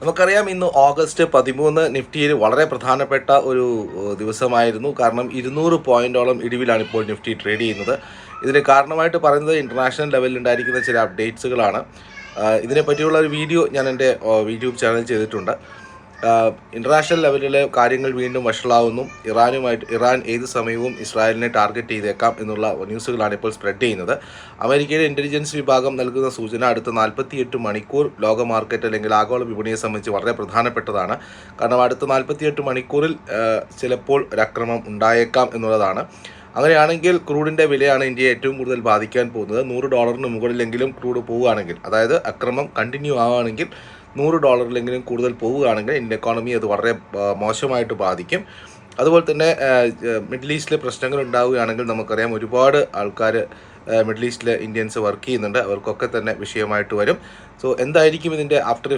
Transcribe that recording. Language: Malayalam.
നമുക്കറിയാം ഇന്ന് ഓഗസ്റ്റ് 13 നിഫ്റ്റിയിൽ വളരെ പ്രധാനപ്പെട്ട ഒരു ദിവസമായിരുന്നു. കാരണം 200 പോയിന്റോളം ഇടിവിലാണ് ഇപ്പോൾ നിഫ്റ്റി ട്രേഡ് ചെയ്യുന്നത്. ഇതിന് കാരണമായിട്ട് പറയുന്നത് ഇന്റർനാഷണൽ ലെവലിൽ ഉണ്ടായിരിക്കുന്ന ചില അപ്ഡേറ്റ്സുകളാണ്. ഇതിനെപ്പറ്റിയുള്ള ഒരു വീഡിയോ ഞാൻ എൻ്റെ യൂട്യൂബ് ചാനൽ ചെയ്തിട്ടുണ്ട്. ഇൻ്റർനാഷണൽ ലെവലിലെ കാര്യങ്ങൾ വീണ്ടും വഷളാവുന്നു. ഇറാൻ ഏത് സമയവും ഇസ്രായേലിനെ ടാർഗറ്റ് ചെയ്തേക്കാം എന്നുള്ള ന്യൂസുകളാണ് ഇപ്പോൾ സ്പ്രെഡ് ചെയ്യുന്നത്. അമേരിക്കയുടെ ഇൻ്റലിജൻസ് വിഭാഗം നൽകുന്ന സൂചന അടുത്ത 48 മണിക്കൂർ ലോക മാർക്കറ്റ് അല്ലെങ്കിൽ ആഗോള വിപണിയെ സംബന്ധിച്ച് വളരെ പ്രധാനപ്പെട്ടതാണ്. കാരണം അടുത്ത 48 മണിക്കൂറിൽ ചിലപ്പോൾ ഒരക്രമം ഉണ്ടായേക്കാം എന്നുള്ളതാണ്. അങ്ങനെയാണെങ്കിൽ ക്രൂഡിൻ്റെ വിലയാണ് ഇന്ത്യയെ ഏറ്റവും കൂടുതൽ ബാധിക്കാൻ പോകുന്നത്. $100 മുകളിലെങ്കിലും ക്രൂഡ് പോവുകയാണെങ്കിൽ, അതായത് അക്രമം കണ്ടിന്യൂ ആവുകയാണെങ്കിൽ $100 കൂടുതൽ പോവുകയാണെങ്കിൽ ഇന്ത്യൻ എക്കോണമി അത് വളരെ മോശമായിട്ട് ബാധിക്കും. അതുപോലെ തന്നെ മിഡിൽ ഈസ്റ്റിലെ പ്രശ്നങ്ങൾ ഉണ്ടാവുകയാണെങ്കിൽ നമുക്കറിയാം ഒരുപാട് ആൾക്കാർ മിഡിൽ ഈസ്റ്റിലെ ഇന്ത്യൻസ് വർക്ക് ചെയ്യുന്നുണ്ട്. അവർക്കൊക്കെ തന്നെ വിഷയമായിട്ട് വരും. സോ എന്തായിരിക്കും ഇതിൻ്റെ ആഫ്റ്റർ ഇഫക്റ്റ്?